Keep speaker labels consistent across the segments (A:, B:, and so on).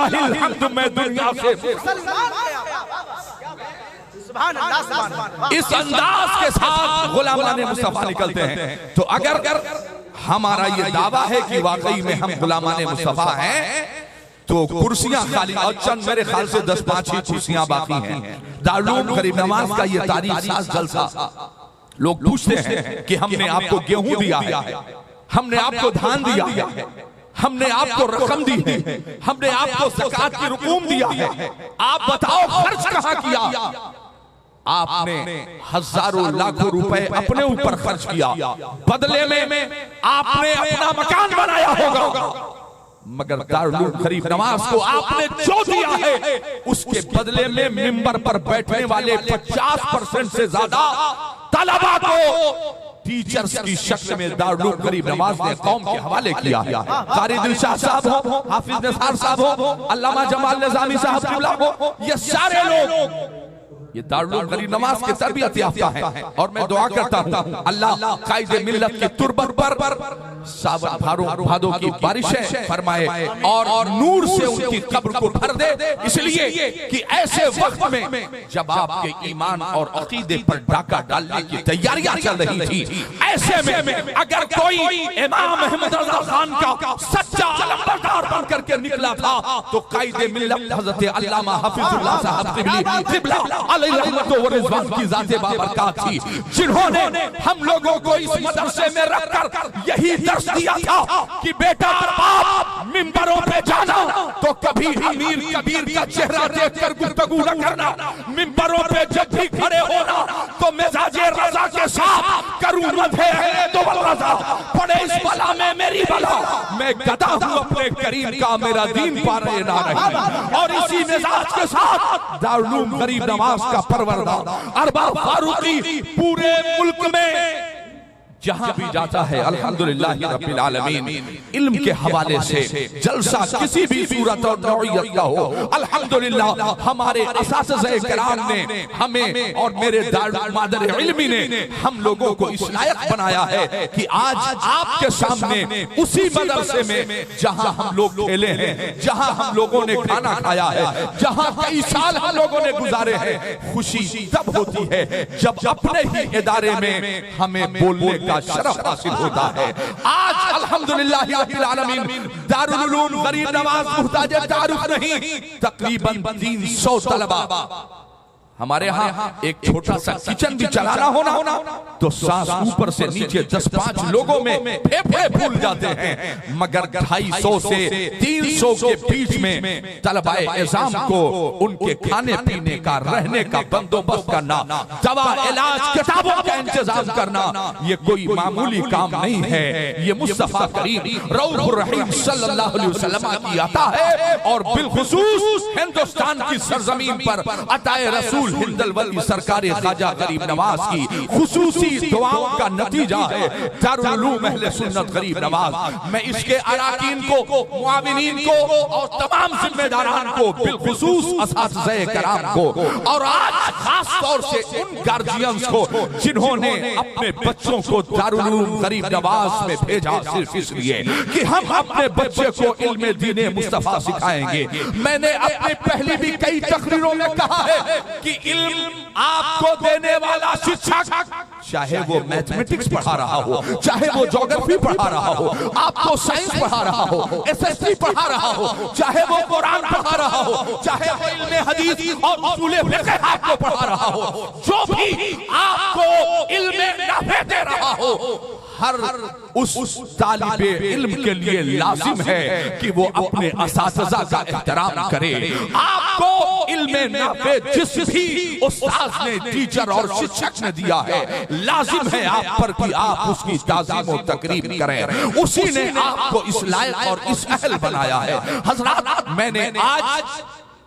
A: वलिल्लाहिल हम्द मैं दुनिया से इस अंदाज के साथ गुलामाने मुस्तफा निकलते हैं। तो अगर हमारा ये दावा है कि वाकई में हम गुलामाने मुस्तफा हैं, तो कुर्सियां खाली और चंद मेरे ख्याल से 10-5 ही कुर्सियां बाकी हैं। दारुल उलूम गरीब नवाज का ये तारीख साज जलसा, लोग पूछते हैं कि हमने आपको गेहूं दिया है, हमने आपको धान दिया है, हमने आपको रकम दी है, हमने आपको ज़कात की रकूम दिया है, आप बताओ खर्च कहां किया? आपने हजारों लाखों रुपए अपने ऊपर खर्च किया, बदले में आपने अपना मकान बनाया होगा, मगर दारुल उलूम गरीब नवाज को आपने जो दिया है उसके बदले में मिंबर पर बैठने वाले 50% से ज्यादा तलबा को टीचर्स की शक्ल में दारुल उलूम गरीब नवाज ने कौम के हवाले किया है। कारी दिलशाद साहब हो, हाफिज निसार साहब हो, अल्लामा जमाल निजामी साहब किबला हो, ये सारे लोग ये दारुल उलूम गरीब नवाज के तरबियत याफ्ता है। और मैं दुआ करता हूँ अल्लाह कायदे मिल्लत की तुरबत पर सावन भादों की बारिशें फरमाए और नूर से उनकी कब्र को भर दे, इसलिए कि ऐसे वक्त में जब आपके ईमान और अकीदे पर डाका डालने की तैयारियां चल रही थी, ऐसे में अगर कोई इमाम अहमद रजा खान का सच्चा अलमबरदार बन करके निकला था तो कायदे मिल्लत हजरत अल्लामा हफीजुल्लाह साहब किबला अलैहि रहमत व रिज़वान की ज़ाते बाबरकत थी, जिन्होंने हम लोगों को इस मदरसे में रखकर यही दर्श दिया था कि बेटा बाप मिंबरों पे जाना तो कभी अमीर कबीर का चेहरा देखकर गुफ्तगू न करना, मिंबरों पे जब भी खड़े होना तो मिजाजे रजा के साथ करूं मधे तो रजा पड़े इस बला में मेरी बला, मैं गदा हूं अपने करीम का, मेरा दीन पारे ना रहे। और इसी मिजाज के साथ दारुल उलूम गरीब नवाज का परवरदार अरबाब फारूकी पूरे मुल्क में जहां भी जाता है अल्हम्दुलिल्लाह रब्बिल आलमीन इल्म के हवाले से जलसा किसी भी सूरत और नौइयत का हो, अल्हम्दुलिल्लाह हमारे असातिज़े किराम ने हमें और मेरे मादर इल्मी ने हम लोगों को इस लायक बनाया है कि आज आपके सामने उसी मदरसे में जहां हम लोग खेले हैं, जहां हम लोगों ने खाना खाया है, जहां कई साल हम लोगों ने गुजारे हैं, खुशी तब होती है जब अपने ही इदारे में हमें बोलने का शरफ हासिल होता है। आज अल्हम्दुलिल्लाह रब्बिल आलमीन दारुल उलूम गरीब नवाज मुहताज तारुफ नहीं, तकरीबन 300 तलबा हमारे यहाँ एक छोटा सा किचन भी चलाना होना तो सांस ऊपर से नीचे 10-5 लोगों में फेफड़े फूल जाते हैं, मगर 250 से 300 के बीच में तलबाए इज़ाम को उनके खाने पीने का, रहने का बंदोबस्त करना, दवा इलाज किताबों का इंतजाम करना, ये कोई मामूली काम नहीं है। ये मुस्तफा करीम रऊफ़ुर रहीम सल्लल्लाहु अलैहि वसल्लम की अता है और बिलखुसूस हिंदुस्तान की सरजमीन पर अताए रसूल हिंदल वली सरकार ख्वाजा गरीब नवाज की खुसूसी दुआओं का नतीजा है दारुल उलूम अहले सुन्नत गरीब नवाज। मैं इसके अराकीन को, मुआविनीन को और तमाम जिम्मेदारान को, बिलखुसूस असातिज़े किराम को और आज खास तौर से उन गार्जियंस को जिन्होंने अपने बच्चों को दारुल उलूम गरीब नवाज में भेजा सिर्फ इसलिए कि हम अपने बच्चे को इल्मे दीने मुस्तफा सिखाएंगे। मैंने अपनी पहली भी कई तकरीरों में कहा है कि इल्म आपको देने वाला शिक्षक, चाहे वो मैथमेटिक्स पढ़ा रहा हो, चाहे वो ज्योग्राफी पढ़ा रहा हो, आपको साइंस पढ़ा रहा हो, एसएसटी पढ़ा रहा हो, चाहे वो कुरान पढ़ा रहा हो, चाहे वो इल्मे हदीस और उसूल फिक़ह आपको पढ़ा रहा हो, जो भी आपको इल्मे नाफे दे रहा हो, हर उस तालिबे इल्म के लिए लाजिम है कि वो अपने असातिज़ा का एहतराम करे। आपको इल्मे नाफे जिस भी उस्ताद ने, टीचर और शिक्षक ने दिया है, लाजिम है आप पर कि आप उसकी ताज़ीम और तकरीम करें। उसी ने आपको इस लायक और इस अहल बनाया है। हज़रात, मैंने आज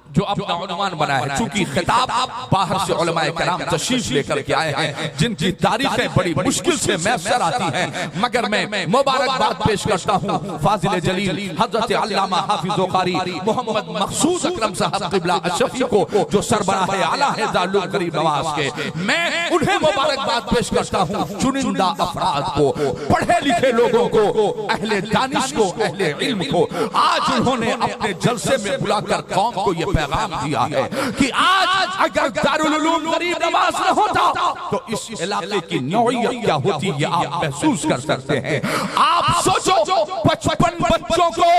A: जो अपना उन्वान बना है। चूंकि खिताब बाहर से उलमाए कराम तशरीफ लेकर के आए हैं, जिनकी तारीखें बड़ी मुश्किल से मैसर आती हैं, मगर मैं मुबारकबाद पेश करता हूँ फाजिल जलील हजरत अल्लामा हाफिज़ कारी मोहम्मद मखसूद अकरम साहब क़िबला अशफी को, जो सरबराह आला है दारुल गरीब नवाज के। मैं उन्हें मुबारकबाद पेश करता हूँ, चुनिंदा अफराद को, पढ़े लिखे लोगों को, अहले दानिश को, अहले इल्म को। आज उन्होंने अपने जलसे में बुलाकर कौम को ये पैगाम दिया है कि आज अगर दारुल उलूम गरीब नवाज न होता तो इस इलाके की नौइयत क्या होती, ये आप महसूस कर सकते हैं। आप सोचो 55 बच्चों को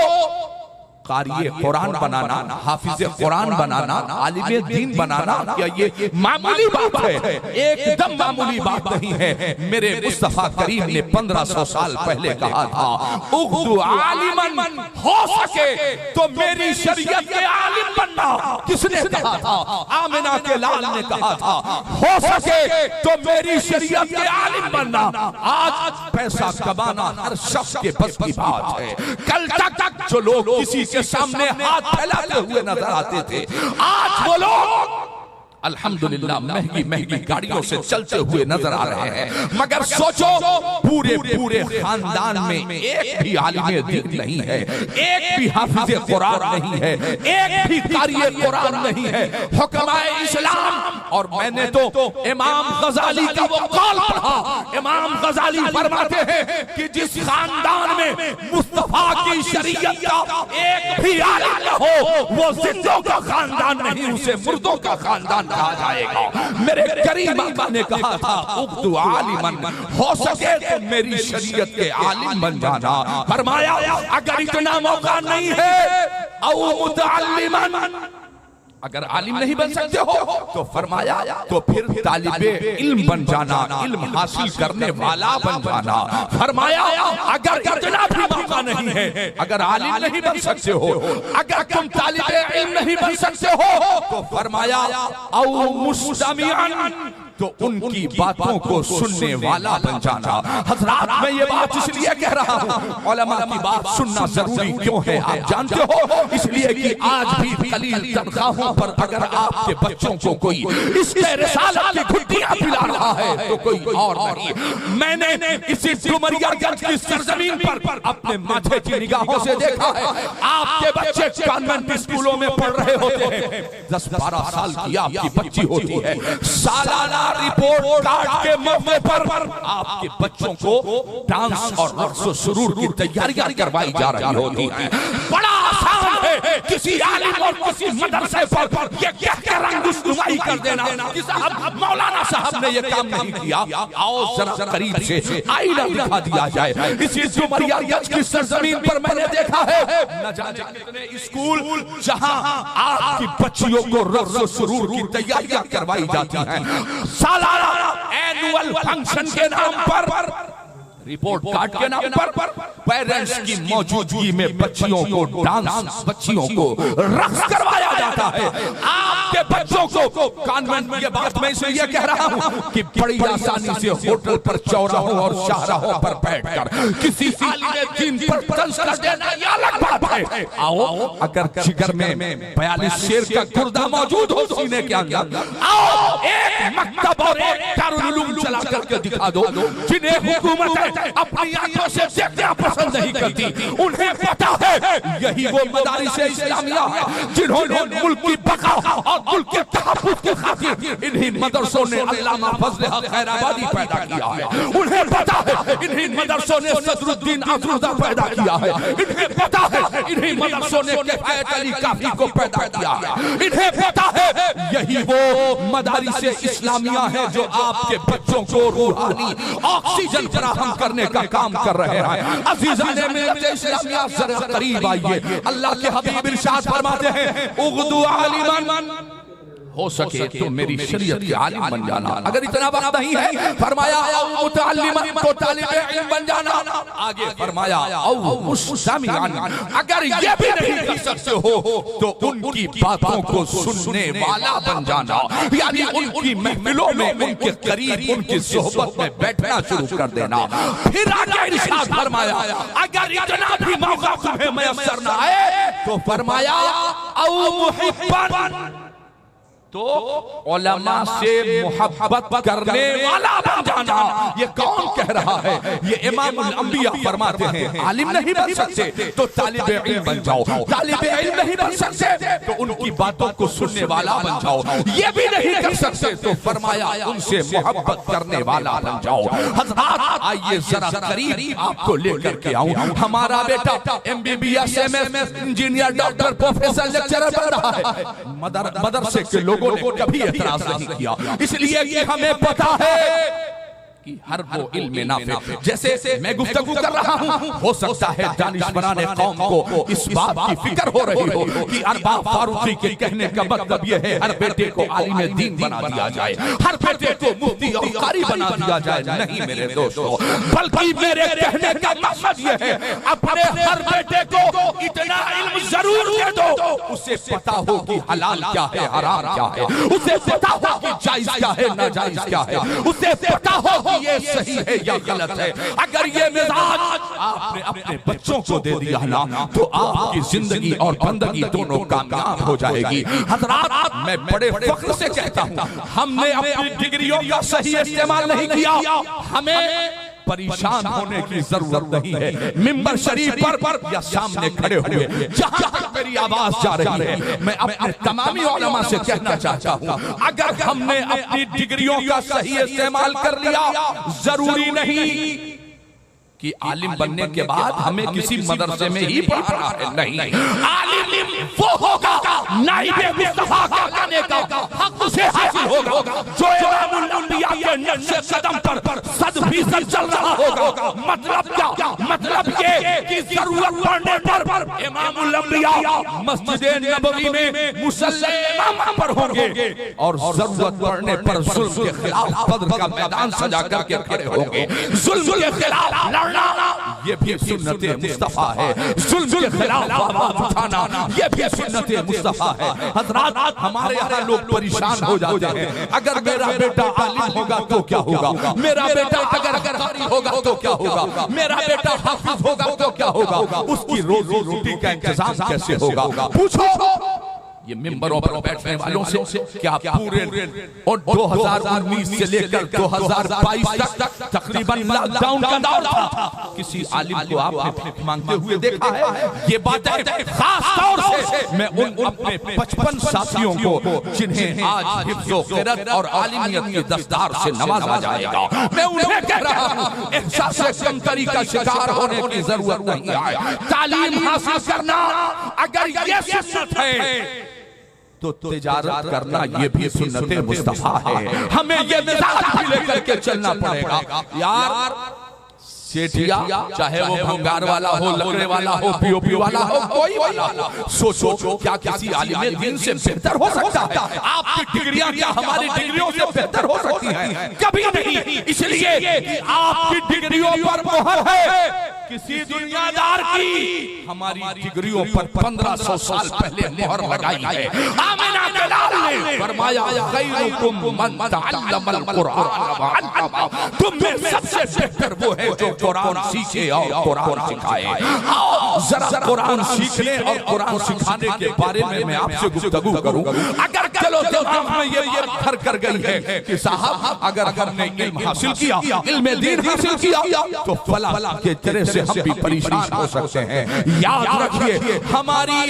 A: क़ारिए कुरान बनाना, हाफिज़े कुरान बनाना, आलिमे दीन बनाना, क्या ये मामूली बात है? एकदम मामूली बात नहीं है। मेरे मुस्तफा करीम ने 1500 साल पहले कहा था, उग़्दु आलिमन, हो सके तो मेरी शरीयत के आलिम बनना। किसने कहा था? आमिना के लाल ने कहा था, हो सके तो मेरी शरीयत के आलिम बनना। आज पैसा कमाना हर शख्स के बस की बात है। कल तक जो लोग किसी के सामने हाथ फैलाते हुए नजर आते थे, आज वो लोग अल्हम्दुलिल्लाह महंगी महंगी गाड़ियों से चलते हुए नजर आ रहे हैं। मगर सोचो पूरे पूरे खानदान में एक भी आलिमे दीन नहीं है, एक भी हाफिज़े कुरान नहीं है, एक भी क़ारिए कुरान नहीं है। हुक्माए इस्लाम, और मैंने तो इमाम गजाली का वो कौल पढ़ा। इमाम गजाली फरमाते हैं कि जिस खानदान में मुस्तफा की शरीयत का एक भी आलिम न हो, वो जिंदों का खानदान नहीं, उसे मुर्दों का खानदान कहा जाएगा। मेरे करीम आका ने कहा था, उग़्दु आलिमन, हो सके तो मेरी शरीयत के आलिम बन जाना। फरमाया अगर इतना मौका नहीं है, औ मुतअल्लिमन, अगर आलिम नहीं बन सकते हो तो फरमाया तो फिर तालिबे इल्म बन जाना, इल्म हासिल करने वाला बन जाना। फरमाया अगर इतना भी मौका नहीं है, अगर आलिम नहीं बन सकते हो, अगर तुम तालिबे इल्म नहीं बन सकते हो, तो फरमाया औ मुस्तमिअन, तो उनकी बातों को सुनने वाला बन जाना। हज़रात, मैं ये बात इसलिए कह रहा हूँ, उलमा की बात सुनना जरूरी क्यों है आप जानते हो? इसलिए कि आज भी कलील तनख्वाहों पर अगर आपके बच्चों को कोई इसके रिसालत की घुट्टियां पिला रहा है तो कोई और नहीं। मैंने इसी डुमरियागंज की सरजमीन पर अपने माथे की निगाहों से देखा है, आपके बच्चे कॉन्वेंट स्कूलों में पढ़ रहे होते हैं। 10-12 साल की आपकी बच्ची होती है, सालाना रिपोर्ट कार्ड के मौके पर आपके बच्चों को डांस और रक्स व सुरूर की तैयारियां करवाई जा रही होती हैं। बड़ा आसान है किसी आलिम और किसी मदरसे पर ये कहकर रंगुस्नुमाई कर देना कि साहब मौलाना साहब ने ये काम नहीं किया। आओ जरा करीब से आईना दिखा दिया जाए। इसी डुमरियागंज की सरजमीन पर मैंने देखा है न जाने कितने स्कूल जहां आपकी बच्चियों को रक्स व सुरूर की तैयारियां करवाई जाती हैं। सालाना एनुअल फंक्शन के नाम पर, रिपोर्ट कार्ड के नाम पर पेरेंट्स की मौजूदगी में बच्चियों को डांस, बच्चियों को रक्स करवाया जाता है। आपके बच्चों को कॉन्वेंट की बात मैं इसलिए कह रहा हूँ कि बड़ी आसानी से होटल पर, चौराहों और शाहराहों पर बैठकर किसी आलिम दीन पर तंज कर देना ये अलग बात है। आओ अगर जिगर में 42 शेर का गुर्दा मौजूद हो सीने के अंदर, आओ एक मकतब और एक दारुल उलूम चला करके दिखा दो। जिन्हें हुकूमत अपनी आंखों से देखना पसंद नहीं करती, उन्हें पता है यही वो मदारिस इस्लामिया है जिन्होंने मुल्क की बका और मुल्क के तहफ्फुज़ की खातिर इन्हीं मदरसों ने अल्लामा फजल हक खैराबादी पैदा किया है। उन्हें पता है इन्हीं मदरसों ने सदरुद्दीन अफरोज़ा पैदा किया है। इन्हें पता है इन्हीं मदरसों ने किफ़ायत अली काफ़ी को पैदा किया है। इन्हें पता है यही वो मदारिस इस्लामिया है जो आपके बच्चों को रूहानी ऑक्सीजन फराहम करने का काम कर रहे हैं। अज़ीज़ाने मिल्लत इस्लामिया ज़रा करीब आइए। अल्लाह के हबीब इरशाद फरमाते हैं, उग़्दु आलिमन, हो सके तो मेरी शरीयत के आलिम बन जाना। अगर इतना वक्त नहीं है, फरमाया औ मुतअल्लिमन, तो तालिब इल्म बन जाना। आगे फरमाया औ मुस्तमिअन, अगर ये भी नहीं कर सकते हो तो उनकी बातों को सुनने वाला बन जाना, यानी उनकी महफिलों में, उनके करीब, उनकी सोहबत में बैठना शुरू कर देना। फिर आगे इरशाद फरमाया अगर इतना भी मौका तुम्हें मयस्सर न आए तो फरमाया औ मुहिब्बन, तो उलमा से मोहब्बत करने वाला बन जाना। ये कौन कह रहा है? ये इमामुल अंबिया फरमाते हैं आलिम नहीं बन सकते तो तालिब इल्म बन जाओ, तालिब इल्म नहीं बन सकते तो उनकी बातों को सुनने वाला बन जाओ, ये भी नहीं कर सकते तो फरमाया उनसे मोहब्बत करने वाला बन जाओ। हज़रात आइए जरा करीब आपको लेकर के आऊं। हमारा बेटा MBBS MS engineer doctor professor lecturer बन रहा है, मदरसे के लोगों ने कभी एतराज नहीं किया, इसलिए कि हमें पता है कि हर वो इल्म नाफे। जैसे मैं गुफ्तगू कर रहा हूँ, हो सकता है दानिशमराने कौम को इस बात की फिक्र हो रही हो कि अरबाब फारूकी के कहने का मतलब ये है हर बेटे को आलिम दीन बना दिया जाए, हर बेटे को मुफ्ती और कारी बना दिया जाए। नहीं मेरे दोस्तों, बल्कि मेरे कहने का मकसद ये है अपने हर बेटे को इतना इल्म जरूर दे दो उसे पता हो कि हलाल क्या है हराम क्या है, उसे पता हो कि जायज क्या है नाजायज क्या है, उसे पता हो ये सही है या गलत है। अगर ये मिजाज आपने अपने बच्चों को दे दिया ना तो आपकी जिंदगी और बंदगी दोनों कामयाब हो जाएगी। हज़रात मैं बड़े फख्र से कहता हूँ, हमने अपनी डिग्रियों का सही इस्तेमाल नहीं किया, हमें परेशान होने की जरूरत नहीं है। मिंबर शरीफ पर या सामने खड़े हुए जहां तक मेरी आवाज जा रही है, मैं अपने तमामी उलमा से कहना चाहता हूं, अगर हमने अपनी डिग्रियों का सही इस्तेमाल कर लिया, जरूरी नहीं कि आलिम बनने के बाद हमें किसी मदरसे में ही पढ़ाना है, नहीं। आलिम वो होगा नाइबे मुस्तफा का कहने का हक उसे हासिल होगा जो इमामुल अंबिया के नक्शे कदम पर सद चल रहा होगा। मतलब क्या? मतलब ये कि जरूरत पड़ने पर इमामुल अंबिया मस्जिद नबवी में मुसल्ले इमाम पर होंगे और जरूरत पड़ने पर जुल्म के खिलाफ बद्र का मैदान सजा करके खड़े होंगे। जुल्म के खिलाफ ये भी सुन्नते मुस्तफा है, जुल्म के खिलाफ आवाज उठाना ये भी सुन्नते मुस्तफा है। हज़रात हमारे यहाँ लोग परेशान हो जाते हैं, अगर मेरा बेटा आलिम होगा तो क्या होगा, मेरा बेटा अगर कारी होगा तो क्या होगा, मेरा बेटा हाफिज होगा तो क्या होगा, उसकी रोजी रोटी का इंतजाम कैसे होगा? पूछो ये मिंबरों पर बैठने वालों से क्या पूरे 2019 से लेकर 2022 तक तकरीबन लॉकडाउन का दौर था, किसी आलिम को आपने मांगते हुए देखा है? ये बातें खास तौर से मैं उन अपने 55 साथियों को जिन्हें आज हिफ्ज़ो क़िरात और आलिमियत की दस्तदार से नवाजा जाएगा, मैं उन्हें कह रहा हूँ एहसास कमतरी का शिकार होने की जरूरत नहीं है। तालीम हासिल करना अगर ये सुन्नत है तो तिजारत करना ये भी सुन्नते मुस्तफा है। हमें ये मिजाज भी लेकर के चलना पड़ेगा यार। सेठिया चाहे वो भंगार वाला हो, लकड़े वाला हो, पीओपी वाला हो, कोई वाला हो, सोचो क्या किसी आलिम दीन से बेहतर हो सकता है? आपकी डिग्रियां क्या हमारी डिग्रियों से बेहतर हो सकती हैं? कभी नहीं। इसलिए कि आपकी डिग्रियों पर मोहर है किसी दुनियादार की, हमारी डिग्रियों पर 1500 साल पहले मोहर लगाई है। आमिना के लाल ने फरमाया खैरुकुम मन तअल्लमल कुरान व अल्लमा, तुम में सबसे बेहतर वो है जो कुरान सीखे और कुरान सिखाए। आओ जरा कुरान सीखने और कुरान सिखाने के बारे में मैं आपसे गुफ्तगू करूं। अगर चलो दिमाग में ये भर कर गई है कि साहब अगर हमने इल्म हासिल किया, इल्म दीन हासिल किया तो फला के तरह से हम भी परेशान हो सकते हैं। याद रखिए हमारी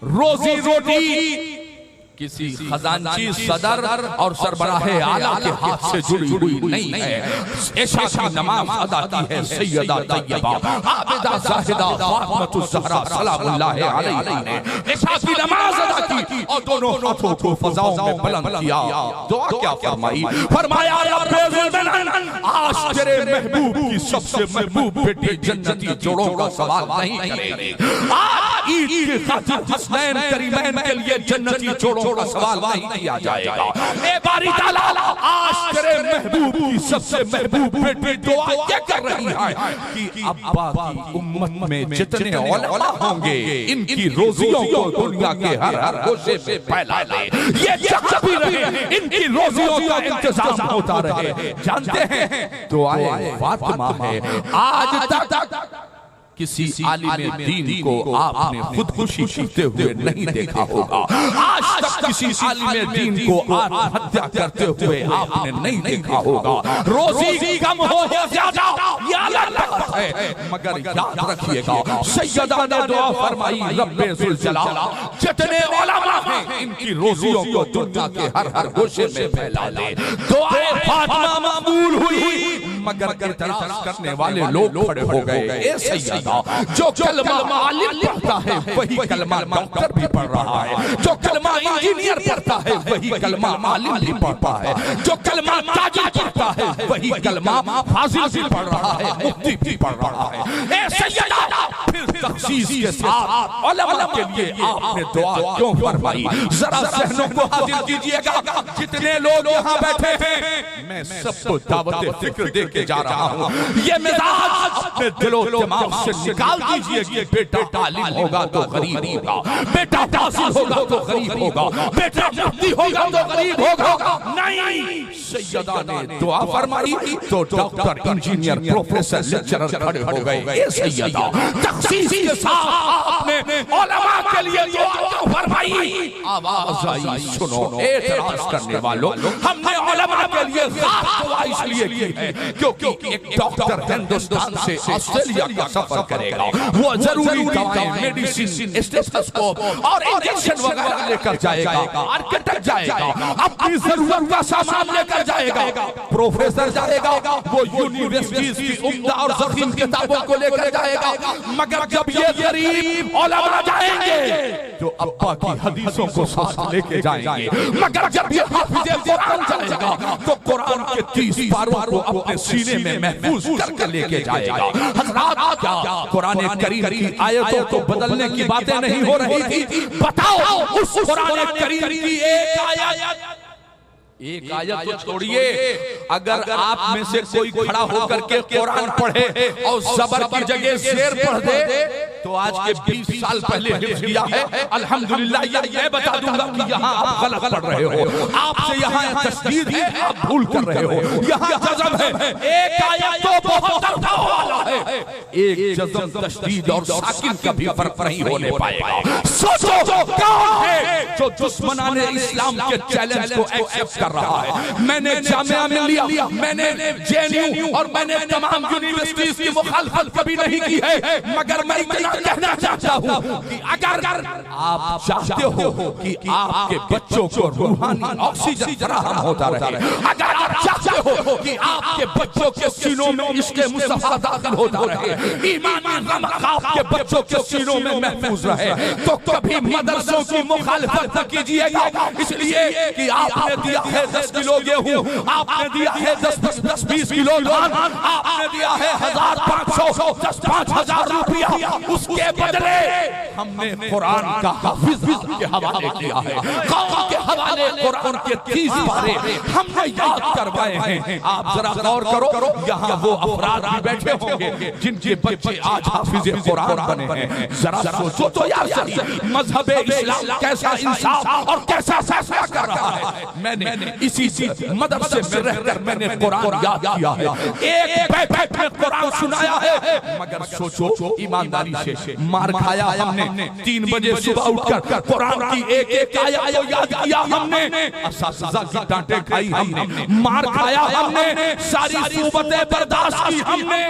A: रोजी रोटी किसी खजांची सदर और सरबराहे आला के हाथ से जुड़ी हुई नहीं है। ऐशा की नमाज अदा की है सैयदा तैयबा आबिदा जाहिदा फातिमा ज़हरा सलामुल्लाह अलैहा ने ऐशा की नमाज अदा की और दोनों हाथों को फजाओं में बुलंद किया। दुआ क्या फरमाई? फरमाया आज तेरे महबूब की सबसे महबूब बेटी जन्नती जोड़ों का सवाल नहीं करेंगे। आज ईद की खातिर हसनैन करीमैन के लिए जन्नती जोड़ों का सवाल नहीं किया जाएगा। ए बारी ताला आज तेरे महबूब की सबसे महबूब बेटी दुआ क्या कर रही है कि अब्बा की उम्मत में जितने उलमा होंगे इनकी रोजियों को दुनिया के हर गोशे से फैला दे, ये जहाँ भी रहे इनकी रोजियों का इंतजाम होता रहे। जानते हैं दुआए फातिमा है आज तक किसी आलिम दीन को आपने खुदकुशी करते हुए नहीं देखा होगा। आज तक किसी आलिम दीन को आत्महत्या करते हुए आपने नहीं देखा होगा। रोजी कम हो या ज्यादा ये अलग बात है, मगर याद रखिएगा सैयदा ने दुआ फरमाई, रब्बे जुल जलाल जितने उलमा हैं इनकी रोजियों को दुनिया के हर गोशे में फैला दे। दुआए फातिमा मकबूल हुई, मगर इतराज करने वाले लोग खड़े हो गए। ए सैयदा, जो कलमा आलिम पढ़ता है वही कलमा डॉक्टर भी पढ़ रहा है, जो कलमा इंजीनियर पढ़ता है वही कलमा आलिम भी पढ़ता है, जो कलमा ताजी पढ़ता है वही कलमा फाजिल भी पढ़ रहा है, मुफ्ती भी पढ़ रहा है। ए सैयदा, फिर तखसीस के साथ उलमा के लिए आपने दुआ क्यों फरमाई? जरा ज़हनों को हाजिर कीजिएगा। जितने लोग यहाँ बैठे हैं मैं सबको दावत फिक्र दे के जा रहा हूँ। ये मिजाज अपने दिलो दिमाग से निकाल दीजिए कि बेटा तालीम होगा तो गरीब होगा, बेटा फासिल होगा तो गरीब होगा, बेटा मुफ्ती होगा तो गरीब होगा। नहीं, सैयदा ने दुआ फरमाई तो डॉक्टर, इंजीनियर, प्रोफेसर, लेक्चरर खड़े हो गए। ये सैयदा तखसीस के साथ आपने उलमा के लिए दुआ फरमाई। आवाज आई, सुनो एतराज करने वालों, हमने उलमा के लिए खास दुआ इसलिए की है क्योंकि एक डॉक्टर हिंदुस्तान से ऑस्ट्रेलिया का सफर करेगा, वो जरूरी दवाएं, मेडिसिन, स्टेथोस्कोप और इंजेक्शन वगैरह लेकर जाएगा, आर्किटेक्ट जाएगा, अपनी जरूरत का सामान लेकर जाएगा, प्रोफेसर जाएगा, वो यूनिवर्सिटीज की उम्दा और ज़ख़ीम किताबों को लेकर जाएगा। मगर जब ये गरीब उलमा जाएंगे तो अब्बा की हदीसों को साथ लेके जाएंगे, मगर जब ये हाफिज़े कुरान जाएगा तो कुरान के 30 पारों को अपने सीने में महफूज करके लेके जाएगा। हज़रात, क्या कुरान करीम की आयतों को बदलने की बातें नहीं हो रही थी? बताओ, उस कुरान करीम की एक आयत तो छोड़िए, अगर आप में से कोई खड़ा होकर के कुरान पढ़े और ज़बर की जगह शेर पढ़ दे तो आज के 20 साल पहले हिफ्ज़ किया है, अल्हम्दुलिल्लाह ये बता दूंगा कि यहाँ आप गलत पढ़ रहे हो, आपसे यहाँ तशदीद है, आप भूल कर रहे हो, यहाँ जज़म है। एक आयत तो बहुत दर्दाओं वाला है, एक जज़म, तशदीद और साकिन का भी फर्क नहीं होने पाएगा। सोचो कौन है जो दुश्मनाने इस्लाम के चैलेंज को एक्सेप्ट कर रहा है? मैंने जामिया मिलिया, मैंने जेएनयू और मैंने तमाम यूनिवर्सिटीज की मुखालफत कभी नहीं की है, मगर मैं इतना कहना चाहता हूँ कि अगर आप चाहते हो कि आपके बच्चों को रूहानी ऑक्सीजन फराहम होता रहे, अगर आप चाहते हो कि आपके बच्चों के सीनों में इश्क़े मुस्तफ़ा दाखिल होता रहे, ईमानी रमक़ आपके बच्चों के सीनों में महफूज रहे, तो कभी मदरसों की मुखालफत न कीजिएगा, इसलिए कि आपने दिया है 10 किलो गेहूं, आपने दिया है 10-20 किलो धान, आपने दिया है 1500 10,000 रुपया, उसके बदले हमने कुरान का हाफिज के हवाले किया है, कौम के हवाले कुरान के 30 पारे हमने याद करवाए हैं। आप जरा गौर करो, यहाँ वो अफराद भी बैठे होंगे जिनके बच्चे आज हाफिज कुरान बने हैं। जरा सोचो तो यार, मजहब इस्लाम कैसा इंसाफ और कैसा फैसला कर रहा है। मैंने इसी मदरसे में रहकर मैंने कुरान याद किया है, एक बैठ में कुरान सुनाया है, मगर सोचो ईमानदारी से मार खाया हमने। 3 बजे सुबह उठकर कुरान की एक आयत को याद किया हमने, असातिज़ा की डांटें खाई हमने, मार खाया हमने, सारी सूबतें बर्दाश्त की हमने,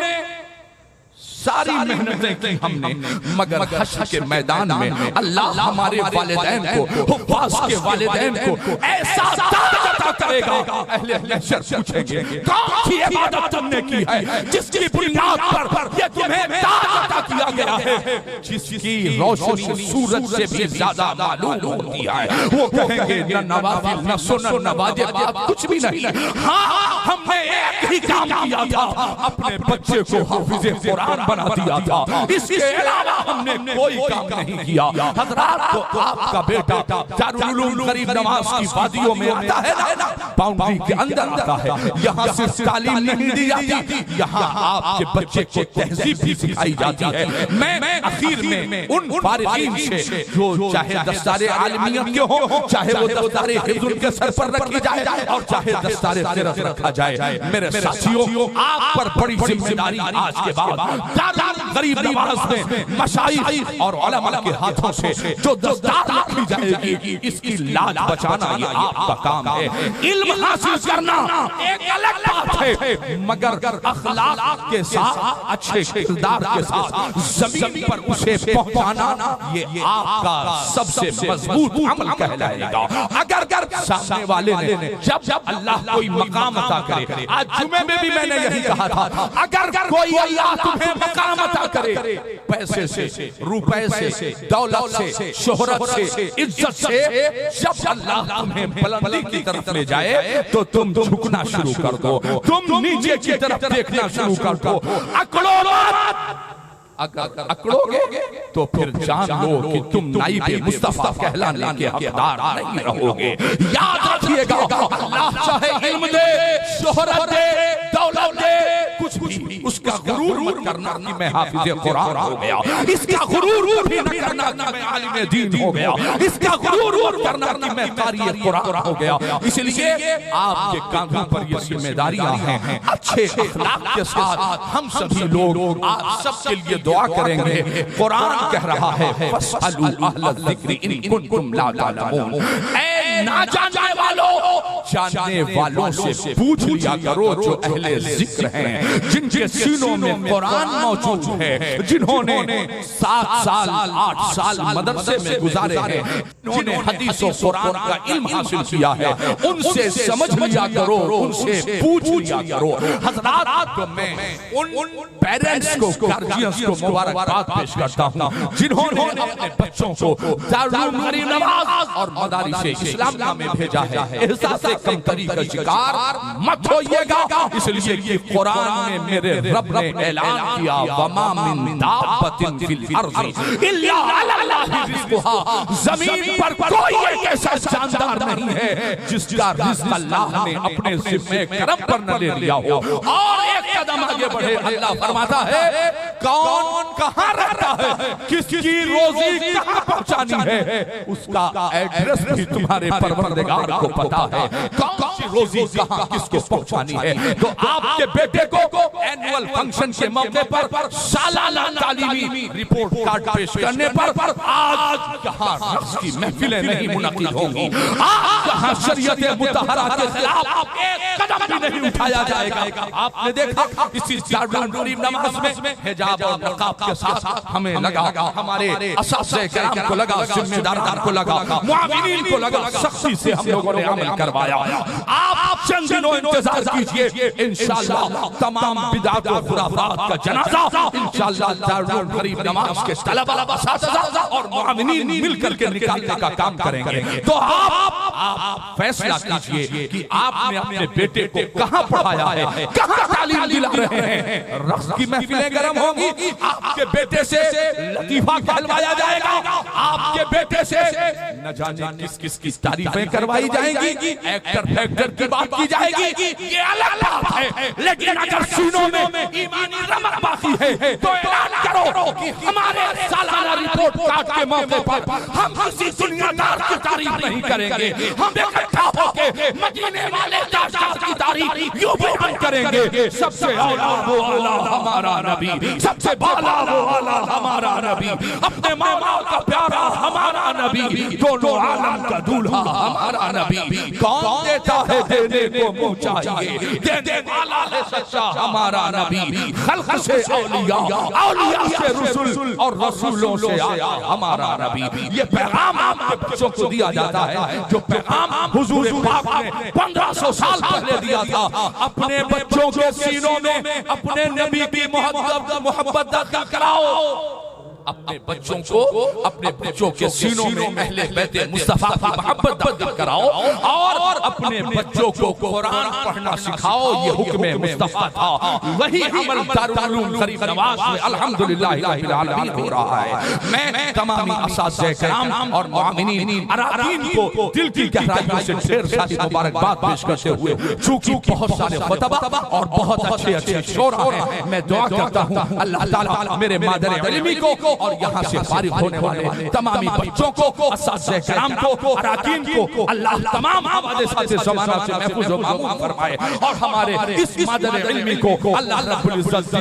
A: सारी मेहनतें की हमने, मगर हश्र के मैदान में अल्लाह हमारे वालिदैन को, हुफ़्फ़ाज़ के वालिदैन को ऐसा ताज अता करेगा। अहले महशर पूछेंगे कौन सी इबादत तुमने की है जिसकी बुनियाद पर ये तुम्हें ताज अता किया गया है, जिसकी रोशनी सूरज से भी ज्यादा मालूम होती है। वो कहेंगे न नवाफिल न सुन्नत न वाजिब कुछ भी नहीं। हाँ, हमने एक ही काम किया था, अपने बच्चे को हाफिज़े कुरान बना दिया था, इसके अलावा हमने कोई काम नहीं किया। हज़रात, तो आपका बेटा दारुल उलूम गरीब नवाज की वादियों में आता है ना, बाउंड्री के अंदर आता है, यहाँ सिर्फ तालीम नहीं दी जाती, यहाँ आपके बच्चे को तहजीब भी सिखाई जाती है, मैं आखिर में उन फारिगीन से जो चाहे दस्तारे आलमियत के हो, चाहे वो दस्तारे हिफ्ज़ के सर पर रखी जाए और चाहे दस्तारे सीरत रखा जाए, मेरे साथियों आप पर बड़ी जिम्मेदारी आज के बाद गरीब नवाज में मशाइख और उलमा के हाथों से जो दस्तार रखी जाएगी इसकी लाज बचाना ये आपका काम है। इल्म हासिल करना एक अलग बात है, मगर अखलाक के साथ अच्छे किरदार के साथ ज़मीन पर उसे पहुंचाना ये आपका सबसे मजबूत अमल कहलाएगा। अगर सामने वाले ने जब अल्लाह कोई मकाम अता करे, आज जुमे में भी मैंने यही कहा था, अगर कोई अल्लाह तुम्हें मकाम अता करे पैसे से, रुपए से, दौलत से, शोहरत से, इज्जत से, जब अल्लाह तुम्हें बुलंदी की तरफ ले जाए तो तुम झुकना शुरू कर दो, तुम नीचे की तरफ देखना शुरू कर दो। अकड़ो मत, अगर अकड़ोगे तो फिर जान लो कि तुम नाइबे मुस्तफा कहलाने के हकदार नहीं रहोगे। याद रखिएगा, अल्लाह चाहे इल्म दे, शोहरत दे, दौलत दे, कुछ भी उसका गुरूर मत करना कि मैं हाफिज़े कुरान हो गया, इसका गुरूर भी न करना कि मैं आलिम दीन हो गया, इसका गुरूर करना कि मैं कारी कुरान हो गया। इसलिए आपके कांधों पर ये जिम्मेदारियां हैं। अच्छे अखलाक के साथ हम सभी लोग आप सबके लिए दुआ करेंगे। कुरान कह रहा है फस्अलू अहल ज़िक्र इन कुंतुम ला तालमून, ऐ ना जानने वालों, जानने वालों से पूछ लिया करो जो अहले ज़िक्र हैं, जिनके सीनों में कुरान मौजूद है, जिन्होंने 7 साल 8 साल मदरसे में गुजारे हैं, जिन्होंने हदीस और कुरान का इल्म हासिल किया है, उनसे समझ लिया करो, उनसे पूछ लिया करो। हज़रात को मैं उन पेरेंट्स को, गार्जियंस को मुबारकबाद पेश करता हूँ जिन्होंने अपने बच्चों को दारुल गरीब नवाज और मदारिसे इस्लामिया में भेजा है। एहसास कमतरी का शिकार मत होइएगा, इसलिए कि कुरान में मेरे रब ने ऐलान किया वमा मिन दाब्बतिन फिल अर्ज़ि इल्ला अल्लाह रिज़्क़ुहा, जमीन पर कोई एक ऐसा जानदार नहीं है जिसका रिज़्क़ अल्लाह ने अपने ज़िम्मे करम पर न ले लिया हो। और एक कदम आगे बढ़े अल्लाह फरमाता है कौन कहाँ रहता है, किसकी रोजी कहाँ पहुँचानी है, उसका एड्रेस भी तुम्हारे परवरदिगार को पता है, कौन सी रोजी कहाँ किसको पहुँचानी है। तो आपके बेटे को एनुअल फंक्शन के मौके पर सालाना तालीमी रिपोर्ट कार्ड पेश करने पर आज यहाँ रक्स की महफिलें नहीं मुनक़िद होंगी, आज यहाँ शरीयत मुतहरा के खिलाफ एक कदम भी नहीं उठाया जाएगा। आपने देखा इसी दारुल गरीब नवाज में हिजाब और नक़ाब के साथ हमें लगा, हमारे असातिज़े किराम को लगा, जिम्मेदार को लगा, मुआविनीन को लगा, सख्ती से हम लोगों ने अमल करवाया। आप चंद दिनों इंतजार कीजिए, इंशाअल्लाह तमाम बिदअत और खुराफात का जनाजा इंशाअल्लाह दारुल गरीब नवाज के तलबा, असातिज़ा और मुआविनीन मिलकर के निकालने का काम करेंगे। तो आप फैसला कीजिए कि आपने अपने बेटे को कहाँ पढ़ाया है, कहाँ तालीम दिला रहे हैं। रक्स की महफिलें गर्म होंगी, आपके बेटे से लतीफा कहलवाया जाएगा, आपके बेटे से न जाने किस किस की तारीफें करवाई जाएंगी, एक्टर फैक्टर की बात की जाएगी, ये अलग बात है। लेकिन अगर सीनों में ईमानी रमक बाकी है तो ऐलान करो कि हमारे सालाना रिपोर्ट कार्ड के मौके पर हम किसी दुनियादार की तारीफ नहीं करेंगे, हम इकट्ठा होकर मदीने वाले ताजदार की तारीफ यूं बयान करेंगे, सबसे आला वो आला हमारा नबी, सबसे बाला वो आला हमारा नबी, अपने मौला का प्यारा हमारा नबी, दोनों आलम का दूल्हा हमारा नबी। कौन देता है देने को मुँह चाहिए, देने वाला है सच्चा हमारा नबी। खल्क से औलिया, औलिया से रसूल और रसूलों से आया हमारा नबी। ये पैगाम आपके बच्चों को दिया जाता है, जो पैगाम हुजूर पाक ने 1500 साल पहले दिया था। अपने बच्चों के सीनों में अपने नबी की मोहब्बत दाखिल कराओ। अपने बच्चों को अपने बच्चों के सीनों में अहले बैते मुस्तफा की मोहब्बत दाखिल कराओ और अपने बच्चों को कुरान पढ़ना सिखाओ। ये हुक्म मुस्तफा था, वही अमल दारुल उलूम गरीब नवाज में अल्हम्दुलिल्लाह रब्बिल आलमीन हो रहा है। मैं तमामी असातिज़े किराम और मुआमिनीन अराकीन को दिल की गहराइयों से ढेर सारी मुबारकबाद पेश करते हुए, चूंकि बहुत सारे खुतबा और बहुत अच्छे अच्छे शोरा हैं, मैं दुआ करता हूँ अल्लाह ताला मेरे मादर इल्मी को और यहाँ से फारिग होने वाले तमामी बच्चों को, असातिज़े किराम को, अराकीन को अल्लाह तमाम हावादिसात ज़माना से महफूज़ व मामून फरमाए और हमारे इस मादर इल्मी को अल्लाह रब्बुल इज्जत